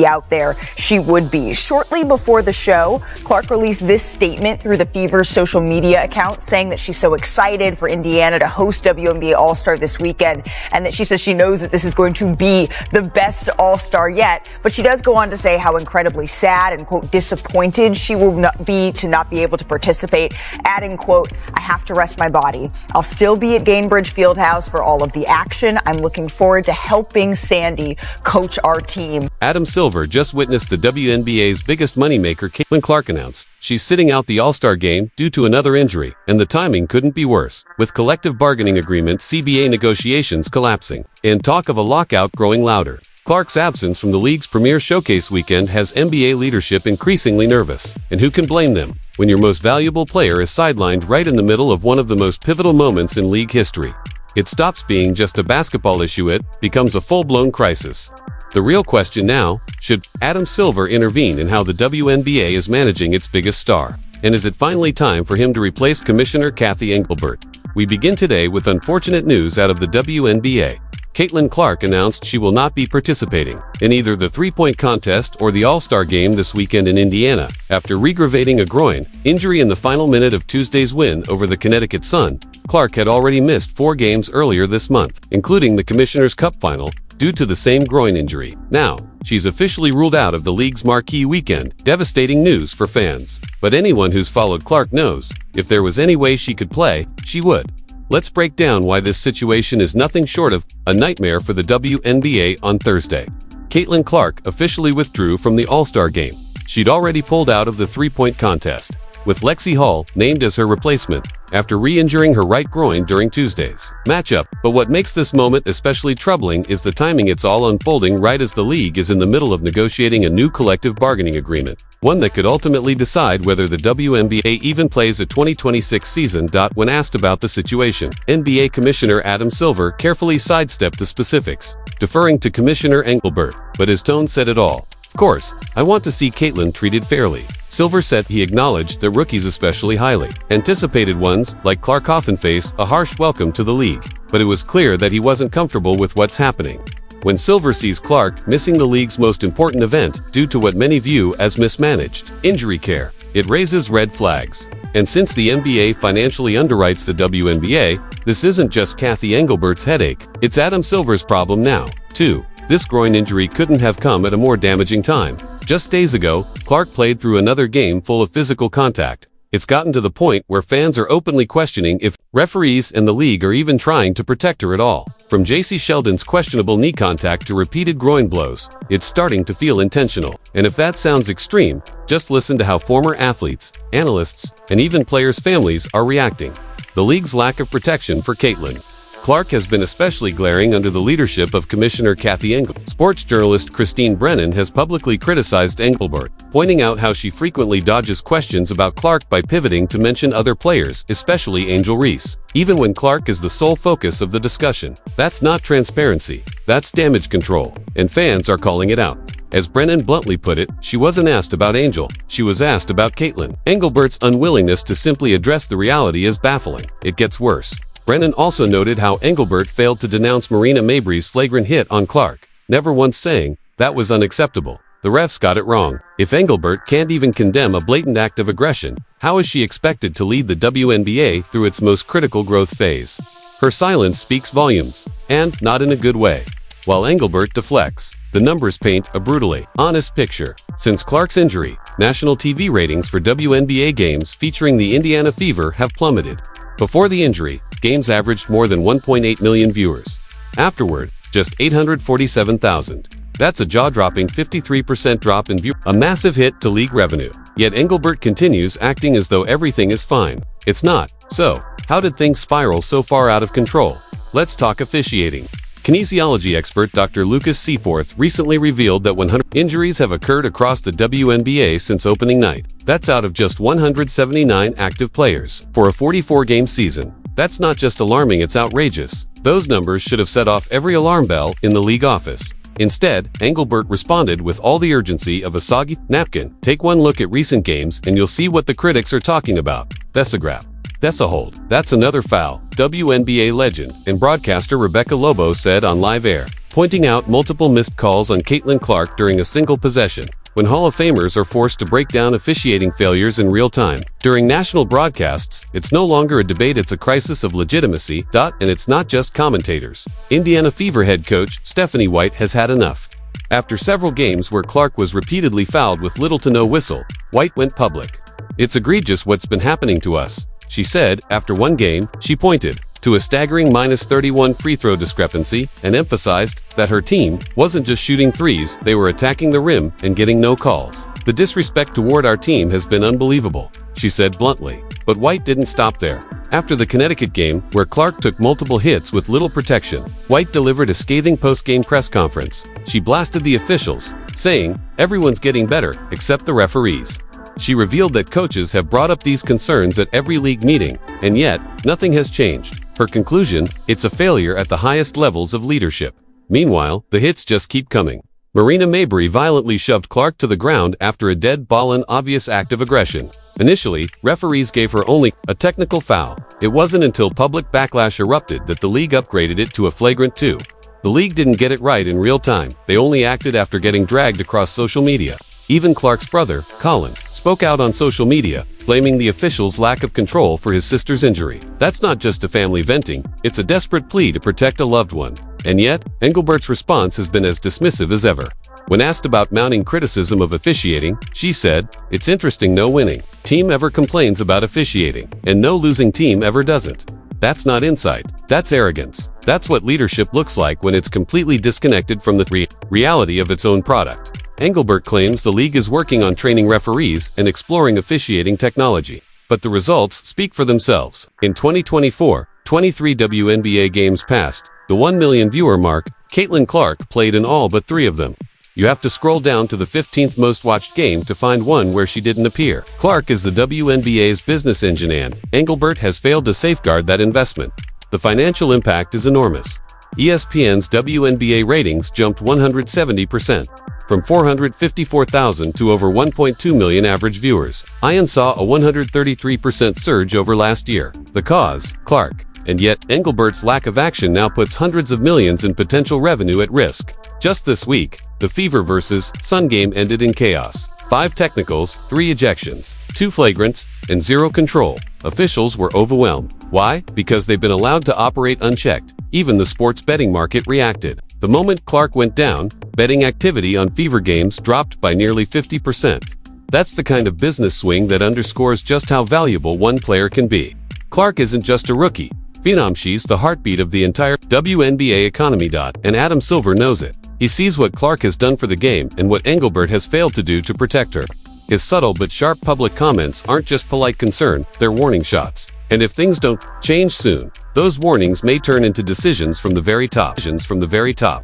out there, she would be. Shortly before the show, Clark released this statement through the Fever's social media account saying that she's so excited for Indiana to host WNBA All-Star this weekend, and that she says she knows that this is going to be the best All-Star yet. But she does go on to say how incredibly sad and, quote, disappointed she will not be able to participate, adding, quote, "I have to rest my body. I'll still be at Gainbridge Fieldhouse for all of the action. I'm looking forward to helping Sandy coach our team." Adam Silver just witnessed the WNBA's biggest moneymaker, Caitlin Clark, announce she's sitting out the All-Star game due to another injury, and the timing couldn't be worse, with collective bargaining agreement CBA negotiations collapsing and talk of a lockout growing louder. Clark's absence from the league's premier showcase weekend has NBA leadership increasingly nervous, and who can blame them when your most valuable player is sidelined right in the middle of one of the most pivotal moments in league history? It stops being just a basketball issue, it becomes a full-blown crisis. The real question now, should Adam Silver intervene in how the WNBA is managing its biggest star? And is it finally time for him to replace Commissioner Cathy Engelbert? We begin today with unfortunate news out of the WNBA. Caitlin Clark announced she will not be participating in either the three-point contest or the All-Star game this weekend in Indiana after re-aggravating a groin injury in the final minute of Tuesday's win over the Connecticut Sun. Clark had already missed 4 games earlier this month, including the Commissioner's Cup final, due to the same groin injury. Now, she's officially ruled out of the league's marquee weekend. Devastating news for fans. But anyone who's followed Clark knows, if there was any way she could play, she would. Let's break down why this situation is nothing short of a nightmare for the WNBA on Thursday. Caitlin Clark officially withdrew from the All-Star game. She'd already pulled out of the three-point contest, with Lexi Hall named as her replacement after re-injuring her right groin during Tuesday's matchup. But what makes this moment especially troubling is the timing. It's all unfolding right as the league is in the middle of negotiating a new collective bargaining agreement, one that could ultimately decide whether the WNBA even plays a 2026 season. When asked about the situation, NBA Commissioner Adam Silver carefully sidestepped the specifics, deferring to Commissioner Engelbert, but his tone said it all. "Of course, I want to see Caitlin treated fairly." Silver said he acknowledged that rookies, especially highly anticipated ones like Clark, often face a harsh welcome to the league, but it was clear that he wasn't comfortable with what's happening. When Silver sees Clark missing the league's most important event due to what many view as mismanaged injury care, it raises red flags. And since the NBA financially underwrites the WNBA, this isn't just Cathy Engelbert's headache, it's Adam Silver's problem now, too. This groin injury couldn't have come at a more damaging time. Just days ago, Clark played through another game full of physical contact. It's gotten to the point where fans are openly questioning if referees and the league are even trying to protect her at all. From J.C. Sheldon's questionable knee contact to repeated groin blows, it's starting to feel intentional. And if that sounds extreme, just listen to how former athletes, analysts, and even players' families are reacting. The league's lack of protection for Caitlin Clark has been especially glaring under the leadership of Commissioner Cathy Engelbert. Sports journalist Christine Brennan has publicly criticized Engelbert, pointing out how she frequently dodges questions about Clark by pivoting to mention other players, especially Angel Reese, even when Clark is the sole focus of the discussion. That's not transparency, that's damage control, and fans are calling it out. As Brennan bluntly put it, she wasn't asked about Angel, she was asked about Caitlin. Engelbert's unwillingness to simply address the reality is baffling. It gets worse. Brennan also noted how Engelbert failed to denounce Marina Mabry's flagrant hit on Clark, never once saying, "That was unacceptable. The refs got it wrong." If Engelbert can't even condemn a blatant act of aggression, how is she expected to lead the WNBA through its most critical growth phase? Her silence speaks volumes, and not in a good way. While Engelbert deflects, the numbers paint a brutally honest picture. Since Clark's injury, national TV ratings for WNBA games featuring the Indiana Fever have plummeted. Before the injury, games averaged more than 1.8 million viewers. Afterward, just 847,000. That's a jaw-dropping 53% drop in view, a massive hit to league revenue. Yet Engelbert continues acting as though everything is fine. It's not. So, how did things spiral so far out of control? Let's talk officiating. Kinesiology expert Dr. Lucas Seaforth recently revealed that 100 injuries have occurred across the WNBA since opening night. That's out of just 179 active players for a 44-game season. That's not just alarming, it's outrageous. Those numbers should have set off every alarm bell in the league office. Instead, Engelbert responded with all the urgency of a soggy napkin. Take one look at recent games and you'll see what the critics are talking about. That's a grab. That's a hold. That's another foul. WNBA legend and broadcaster Rebecca Lobo said on Live Air. pointing out multiple missed calls on Caitlin Clark during a single possession. When Hall of Famers are forced to break down officiating failures in real time during national broadcasts, it's no longer a debate, it's a crisis of legitimacy, and it's not just commentators. Indiana Fever head coach Stephanie White has had enough. After several games where Clark was repeatedly fouled with little to no whistle, White went public. "It's egregious what's been happening to us," she said. After one game, she pointed to a staggering -31 free throw discrepancy and emphasized that her team wasn't just shooting threes, they were attacking the rim and getting no calls. "The disrespect toward our team has been unbelievable," she said bluntly. But White didn't stop there. After the Connecticut game, where Clark took multiple hits with little protection, White delivered a scathing post-game press conference. She blasted the officials, saying, "Everyone's getting better, except the referees." She revealed that coaches have brought up these concerns at every league meeting, and yet, nothing has changed. Her conclusion, it's a failure at the highest levels of leadership. Meanwhile, the hits just keep coming. Marina Mabrey violently shoved Clark to the ground after a dead ball, an obvious act of aggression. Initially, referees gave her only a technical foul. It wasn't until public backlash erupted that the league upgraded it to a flagrant 2. The league didn't get it right in real time. They only acted after getting dragged across social media. Even Clark's brother, Colin, spoke out on social media, blaming the officials' lack of control for his sister's injury. That's not just a family venting, it's a desperate plea to protect a loved one. And yet, Engelbert's response has been as dismissive as ever. When asked about mounting criticism of officiating, she said, "It's interesting no winning team ever complains about officiating, and no losing team ever doesn't. That's not insight, that's arrogance. That's what leadership looks like when it's completely disconnected from the reality of its own product." Engelbert claims the league is working on training referees and exploring officiating technology. But the results speak for themselves. In 2024, 23 WNBA games passed the 1 million viewer mark. Caitlin Clark played in all but 3 of them. You have to scroll down to the 15th most watched game to find one where she didn't appear. Clark is the WNBA's business engine, and Engelbert has failed to safeguard that investment. The financial impact is enormous. ESPN's WNBA ratings jumped 170%. From 454,000 to over 1.2 million average viewers. ION saw a 133% surge over last year. The cause? Clark. And yet, Engelbert's lack of action now puts hundreds of millions in potential revenue at risk. Just this week, the Fever vs. Sun game ended in chaos. 5 technicals, 3 ejections, 2 flagrants, and 0 control. Officials were overwhelmed. Why? Because they've been allowed to operate unchecked. Even the sports betting market reacted. The moment Clark went down, betting activity on Fever games dropped by nearly 50%. That's the kind of business swing that underscores just how valuable one player can be. Clark isn't just a rookie. Phenom, she's the heartbeat of the entire WNBA economy. And Adam Silver knows it. He sees what Clark has done for the game and what Engelbert has failed to do to protect her. His subtle but sharp public comments aren't just polite concern, they're warning shots. And if things don't change soon, those warnings may turn into decisions from the very top.